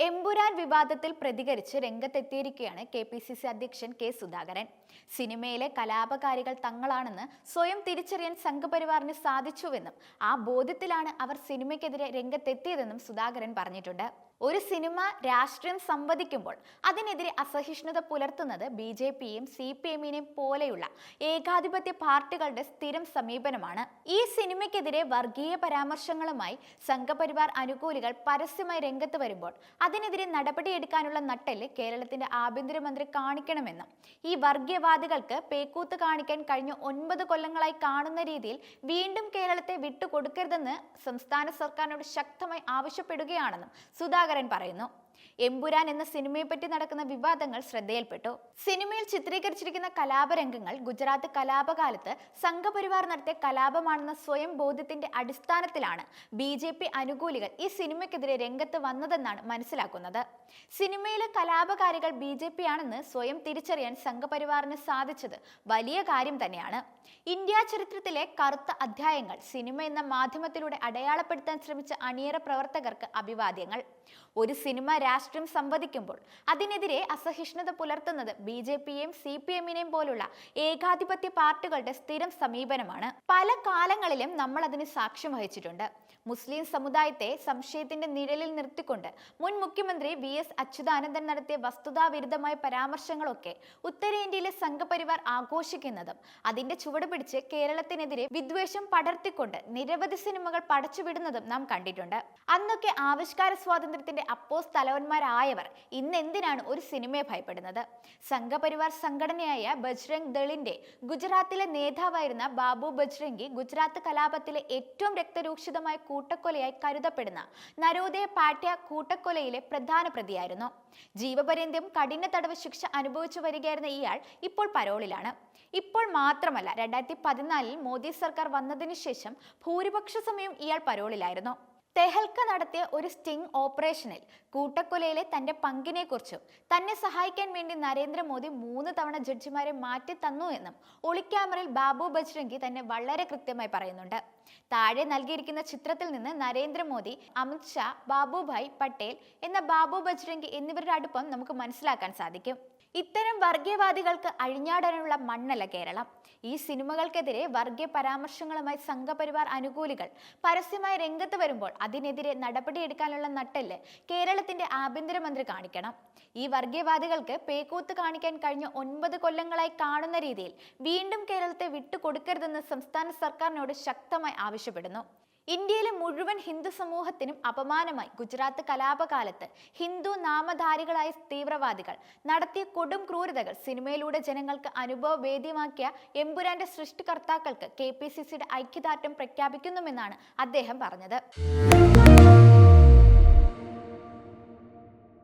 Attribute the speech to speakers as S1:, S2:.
S1: എമ്പുരാൻ വിവാദത്തിൽ പ്രതികരിച്ച് രംഗത്തെത്തിയിരിക്കുകയാണ് KPCC അധ്യക്ഷൻ കെ സുധാകരൻ. സിനിമയിലെ കലാപകാരികൾ തങ്ങളാണെന്ന് സ്വയം തിരിച്ചറിയാൻ സംഘപരിവാറിന് സാധിച്ചുവെന്നും ആ ബോധ്യത്തിലാണ് അവർ സിനിമയ്ക്കെതിരെ രംഗത്തെത്തിയതെന്നും സുധാകരൻ പറഞ്ഞിട്ടുണ്ട്. ഒരു സിനിമ രാഷ്ട്രീയം സംവദിക്കുമ്പോൾ അതിനെതിരെ അസഹിഷ്ണുത പുലർത്തുന്നത് BJPയെയും CPMനെയും പോലെയുള്ള ഏകാധിപത്യ പാർട്ടികളുടെ സ്ഥിരം സമീപനമാണ്. ഈ സിനിമയ്ക്കെതിരെ വർഗീയ പരാമർശങ്ങളുമായി സംഘപരിവാർ അനുകൂലികൾ പരസ്യമായി രംഗത്ത് വരുമ്പോൾ അതിനെതിരെ നടപടിയെടുക്കാനുള്ള നട്ടെല്ല് കേരളത്തിന്റെ ആഭ്യന്തരമന്ത്രി കാണിക്കണമെന്നും ഈ വർഗീയവാദികൾക്ക് പേക്കൂത്ത് കാണിക്കാൻ കഴിഞ്ഞ 9 കൊല്ലങ്ങളായി കാണുന്ന രീതിയിൽ വീണ്ടും കേരളത്തെ വിട്ടുകൊടുക്കരുതെന്ന് സംസ്ഥാന സർക്കാരിനോട് ശക്തമായി ആവശ്യപ്പെടുകയാണെന്നും സുധാകരൻ പറയുന്നു. എമ്പുരാൻ എന്ന സിനിമയെ പറ്റി നടക്കുന്ന വിവാദങ്ങൾ ശ്രദ്ധയിൽപ്പെട്ടു. സിനിമയിൽ ചിത്രീകരിച്ചിരിക്കുന്ന കലാപരംഗങ്ങൾ ഗുജറാത്ത് കലാപകാലത്ത് സംഘപരിവാർ നടത്തിയ കലാപമാണെന്ന സ്വയം ബോധ്യത്തിന്റെ അടിസ്ഥാനത്തിലാണ് BJP അനുകൂലികൾ ഈ സിനിമയ്ക്കെതിരെ രംഗത്ത് വന്നതെന്നാണ് മനസ്സിലാക്കുന്നത്. സിനിമയിലെ കലാപകാരികൾ BJP ആണെന്ന് സ്വയം തിരിച്ചറിയാൻ സംഘപരിവാറിന് സാധിച്ചത് വലിയ കാര്യം തന്നെയാണ്. ഇന്ത്യ ചരിത്രത്തിലെ കറുത്ത അധ്യായങ്ങൾ സിനിമ എന്ന മാധ്യമത്തിലൂടെ അടയാളപ്പെടുത്താൻ ശ്രമിച്ച അണിയറ പ്രവർത്തകർക്ക് അഭിവാദ്യങ്ങൾ. ഒരു സിനിമ രാഷ്ട്രീയം സംവദിക്കുമ്പോൾ അതിനെതിരെ അസഹിഷ്ണുത പുലർത്തുന്നത് BJPയെയും CPMനെയും പോലുള്ള ഏകാധിപത്യ പാർട്ടികളുടെ സ്ഥിരം സമീപനമാണ്. പല കാലങ്ങളിലും നമ്മൾ അതിന് സാക്ഷ്യം വഹിച്ചിട്ടുണ്ട്. മുസ്ലിം സമുദായത്തെ സംശയത്തിന്റെ നിഴലിൽ നിർത്തിക്കൊണ്ട് മുൻ മുഖ്യമന്ത്രി VS അച്യുതാനന്ദൻ നടത്തിയ വസ്തുതാവിരുദ്ധമായ പരാമർശങ്ങളൊക്കെ ഉത്തരേന്ത്യയിലെ സംഘപരിവാർ ആഘോഷിക്കുന്നതും അതിന്റെ ചുവട് പിടിച്ച് കേരളത്തിനെതിരെ വിദ്വേഷം പടർത്തിക്കൊണ്ട് നിരവധി സിനിമകൾ പടച്ചുവിടുന്നതും നാം കണ്ടിട്ടുണ്ട്. അന്നൊക്കെ ആവിഷ്കാര സ്വാതന്ത്ര്യത്തിന്റെ തലവന്മാരായവർ ഇന്ന് എന്തിനാണ് ഒരു സിനിമയെ ഭയപ്പെടുന്നത്? സംഘപരിവാർ സംഘടനയായ ബജ്രംഗ് ദളിന്റെ ഗുജറാത്തിലെ നേതാവായിരുന്ന ബാബു ബജ്രംഗി ഗുജറാത്ത് കലാപത്തിലെ ഏറ്റവും രക്തരൂക്ഷിതമായ കൂട്ടക്കൊലയായി കരുതപ്പെടുന്ന നരോദയ പാട്യ കൂട്ടക്കൊലയിലെ പ്രധാന പ്രതിയായിരുന്നു. ജീവപര്യന്തം കഠിന തടവ് ശിക്ഷ അനുഭവിച്ചു വരികയായിരുന്ന ഇയാൾ ഇപ്പോൾ പരോളിലാണ്. ഇപ്പോൾ മാത്രമല്ല, 2014 മോദി സർക്കാർ വന്നതിന് ശേഷം ഭൂരിപക്ഷ സമയം ഇയാൾ പരോളിലായിരുന്നു. തെഹൽക്ക നടത്തിയ ഒരു സ്റ്റിംഗ് ഓപ്പറേഷനിൽ കൂട്ടക്കൊലയിലെ തന്റെ പങ്കിനെക്കുറിച്ചും തന്നെ സഹായിക്കാൻ വേണ്ടി നരേന്ദ്രമോദി 3 തവണ ജഡ്ജിമാരെ മാറ്റി തന്നു എന്നും ഒളിക്യാമറയിൽ ബാബു ബജ്രംഗി തന്നെ വളരെ കൃത്യമായി പറയുന്നുണ്ട്. താഴെ നൽകിയിരിക്കുന്ന ചിത്രത്തിൽ നിന്ന് നരേന്ദ്രമോദി, അമിത് ഷാ, ബാബുഭായ് പട്ടേൽ എന്ന ബാബു ബജ്രംഗി എന്നിവരുടെ അടുപ്പം നമുക്ക് മനസ്സിലാക്കാൻ സാധിക്കും. ഇത്തരം വർഗീയവാദികൾക്ക് അഴിഞ്ഞാടാനുള്ള മണ്ണല്ല കേരളം. ഈ സിനിമകൾക്കെതിരെ വർഗീയ പരാമർശങ്ങളുമായി സംഘപരിവാർ അനുകൂലികൾ പരസ്യമായി രംഗത്ത് വരുമ്പോൾ അതിനെതിരെ നടപടിയെടുക്കാനുള്ള നട്ടെല്ല് കേരളത്തിന്റെ ആഭ്യന്തരമന്ത്രി കാണിക്കണം. ഈ വർഗീയവാദികൾക്ക് പേക്കൂത്ത് കാണിക്കാൻ കഴിഞ്ഞ 9 കൊല്ലങ്ങളായി കാണുന്ന രീതിയിൽ വീണ്ടും കേരളത്തെ വിട്ടുകൊടുക്കരുതെന്ന് സംസ്ഥാന സർക്കാരിനോട് ശക്തമായി ആവശ്യപ്പെടുന്നു. ഇന്ത്യയിലെ മുഴുവൻ ഹിന്ദു സമൂഹത്തിനും അപമാനമായി ഗുജറാത്ത് കലാപകാലത്ത് ഹിന്ദു നാമധാരികളായ തീവ്രവാദികൾ നടത്തിയ കൊടും ക്രൂരതകൾ സിനിമയിലൂടെ ജനങ്ങൾക്ക് അനുഭവവേദ്യമാക്കിയ എമ്പുരാന്റെ സൃഷ്ടികർത്താക്കൾക്ക് KPCCയുടെ ഐക്യദാർഢ്യം പ്രഖ്യാപിക്കുന്നുമെന്നാണ് അദ്ദേഹം പറഞ്ഞത്.